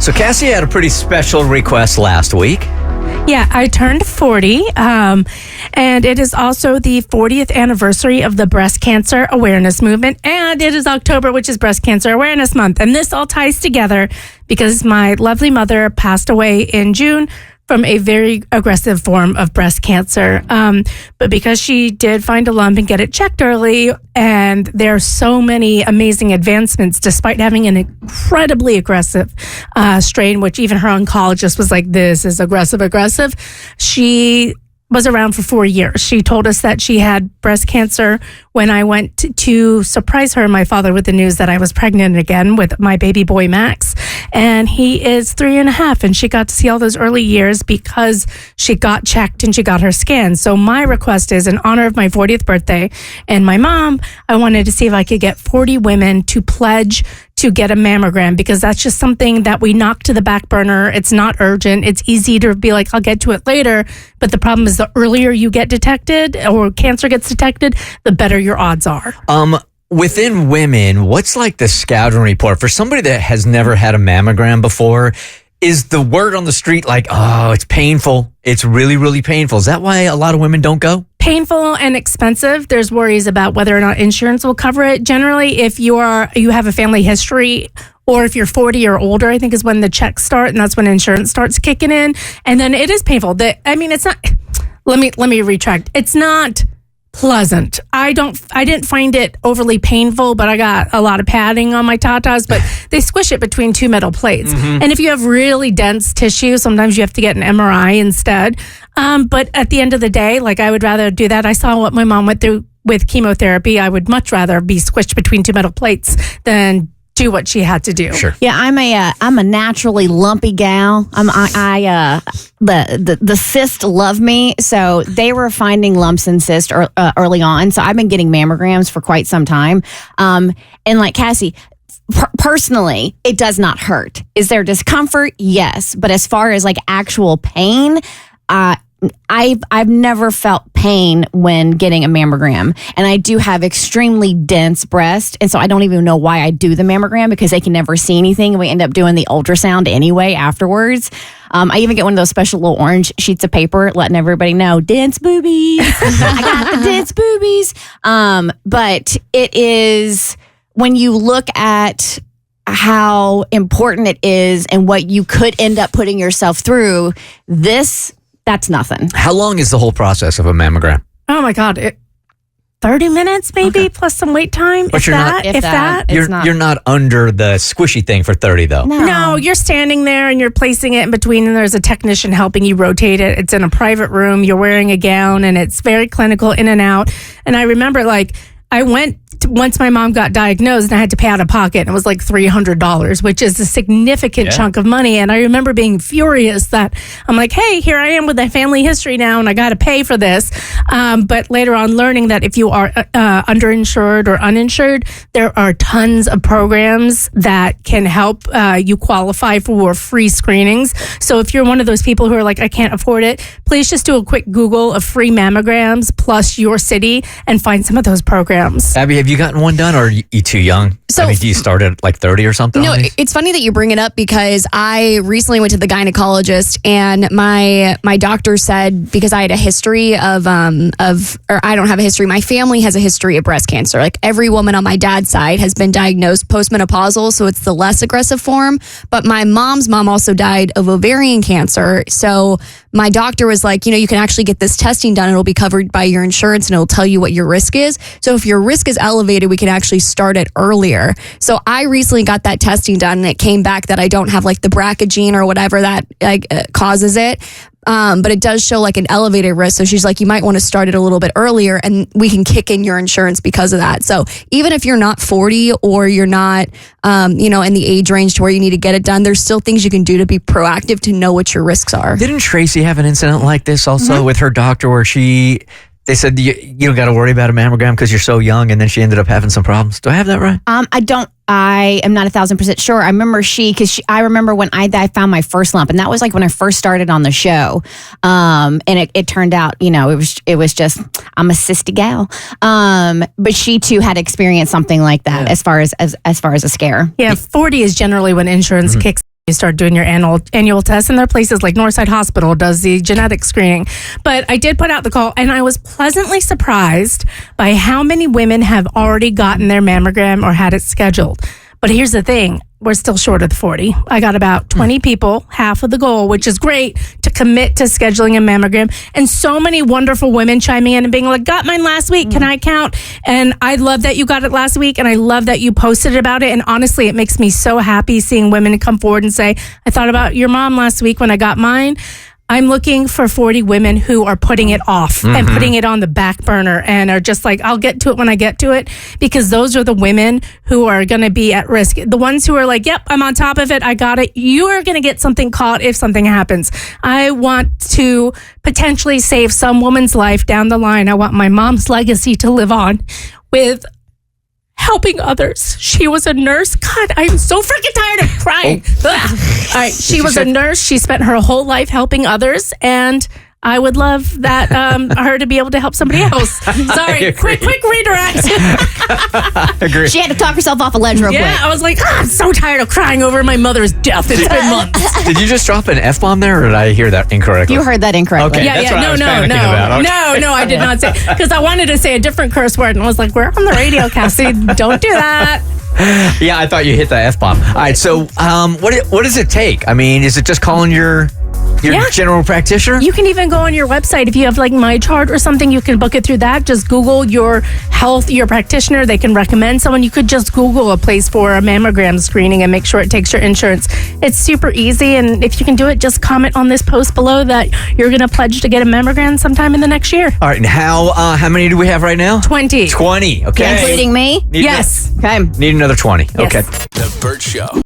So Cassie had a pretty special request last week. Yeah, I turned 40, and it is also the 40th anniversary of the breast cancer awareness movement, and it is October, which is Breast Cancer Awareness Month, and this all ties together because my lovely mother passed away in June from a very aggressive form of breast cancer. But because she did find a lump and get it checked early, and there are so many amazing advancements despite having an incredibly aggressive strain, which even her oncologist was like, this is aggressive. She was around for 4 years. She told us that she had breast cancer when I went to surprise her and my father with the news that I was pregnant again with my baby boy, Max. And he is 3.5. And she got to see all those early years because she got checked and she got her scan. So my request is, in honor of my 40th birthday and my mom, I wanted to see if I could get 40 women to pledge to get a mammogram, because that's just something that we knock to the back burner. It's not urgent. It's easy to be like, I'll get to it later. But the problem is the earlier you get detected or cancer gets detected, the better your odds are. Within women, what's like the scouting report for somebody that has never had a mammogram before? Is the word on the street like, oh, it's painful? It's really, really painful. Is that why a lot of women don't go? Painful and expensive. There's worries about whether or not insurance will cover it. Generally, if you have a family history, or if you're 40 or older, I think is when the checks start, and that's when insurance starts kicking in. And then it is painful. It's not. Let me retract. It's not pleasant. I didn't find it overly painful, but I got a lot of padding on my tatas, but they squish it between two metal plates. Mm-hmm. And if you have really dense tissue, sometimes you have to get an MRI instead. But at the end of the day, like, I would rather do that. I saw what my mom went through with chemotherapy. I would much rather be squished between two metal plates than do what she had to do. Sure. Yeah, I'm a naturally lumpy gal. The cysts love me, so they were finding lumps and cysts early on. So I've been getting mammograms for quite some time. And like Cassie, personally, it does not hurt. Is there discomfort? Yes, but as far as like actual pain, I've never felt pain when getting a mammogram, and I do have extremely dense breast, and so I don't even know why I do the mammogram, because they can never see anything, and we end up doing the ultrasound anyway afterwards. I even get one of those special little orange sheets of paper letting everybody know, dense boobies. I got the dense boobies. But it is, when you look at how important it is and what you could end up putting yourself through, that's nothing. How long is the whole process of a mammogram? Oh my God. 30 minutes maybe, plus some wait time. But you're not under the squishy thing for 30 though. No, you're standing there and you're placing it in between, and there's a technician helping you rotate it. It's in a private room. You're wearing a gown, and it's very clinical, in and out. And I remember, like, I went once my mom got diagnosed, and I had to pay out of pocket, and it was like $300, which is a significant chunk of money. And I remember being furious that I'm like, hey, here I am with a family history now, and I got to pay for this. But later on, learning that if you are underinsured or uninsured, there are tons of programs that can help you qualify for free screenings. So if you're one of those people who are like, I can't afford it, please just do a quick Google of free mammograms plus your city and find some of those programs. Abby, have you gotten one done, or are you too young? So, do you start at like 30 or something? No, it's funny that you bring it up, because I recently went to the gynecologist, and my doctor said, because I had a history or I don't have a history, my family has a history of breast cancer. Like, every woman on my dad's side has been diagnosed postmenopausal, so it's the less aggressive form. But my mom's mom also died of ovarian cancer. So my doctor was like, you can actually get this testing done. It'll be covered by your insurance, and it'll tell you what your risk is. So if your risk is elevated, we can actually start it earlier. So I recently got that testing done, and it came back that I don't have like the BRCA gene or whatever that causes it. But it does show like an elevated risk. So she's like, you might want to start it a little bit earlier, and we can kick in your insurance because of that. So even if you're not 40 or you're not, in the age range to where you need to get it done, there's still things you can do to be proactive to know what your risks are. Didn't Tracy have an incident like this also with her doctor, where they said you don't got to worry about a mammogram because you're so young, and then she ended up having some problems? Do I have that right? I am not 1,000% sure. I remember I remember when I found my first lump, and that was like when I first started on the show. And it turned out, it was just, I'm a cysty gal. But she too had experienced something like that as far as a scare. Yeah, 40 is generally when insurance kicks you start doing your annual test, and there are places like Northside Hospital does the genetic screening. But I did put out the call, and I was pleasantly surprised by how many women have already gotten their mammogram or had it scheduled. But here's the thing. We're still short of the 40. I got about 20 people, half of the goal, which is great, to commit to scheduling a mammogram. And so many wonderful women chiming in and being like, got mine last week. Can I count? And I love that you got it last week. And I love that you posted about it. And honestly, it makes me so happy seeing women come forward and say, I thought about your mom last week when I got mine. I'm looking for 40 women who are putting it off and putting it on the back burner and are just like, I'll get to it when I get to it, because those are the women who are going to be at risk. The ones who are like, yep, I'm on top of it. I got it. You are going to get something caught if something happens. I want to potentially save some woman's life down the line. I want my mom's legacy to live on with helping others. She was a nurse. God, I'm so freaking tired of crying. All right, she was a nurse. She spent her whole life helping others, and I would love that her to be able to help somebody else. Sorry, quick redirect. Agree. She had to talk herself off a ledge real quick. Yeah, I was like, I'm so tired of crying over my mother's death. It's been months. Did you just drop an F-bomb there, or did I hear that incorrectly? You heard that incorrectly. Okay. Yeah, That's what I was panicking about. Okay. No, I did not say, because I wanted to say a different curse word, and I was like, we're on the radio, Cassie. Don't do that. Yeah, I thought you hit the F-bomb. All right, so what does it take? I mean, is it just calling your general practitioner? You can even go on your website. If you have like My Chart or something, you can book it through that. Just Google your practitioner. They can recommend someone. You could just Google a place for a mammogram screening and make sure it takes your insurance. It's super easy. And if you can do it, just comment on this post below that you're going to pledge to get a mammogram sometime in the next year. All right, and how many do we have right now? 20. 20, okay. Including me? Yes. Okay. Need another 20. Yes. Okay. The Bert Show.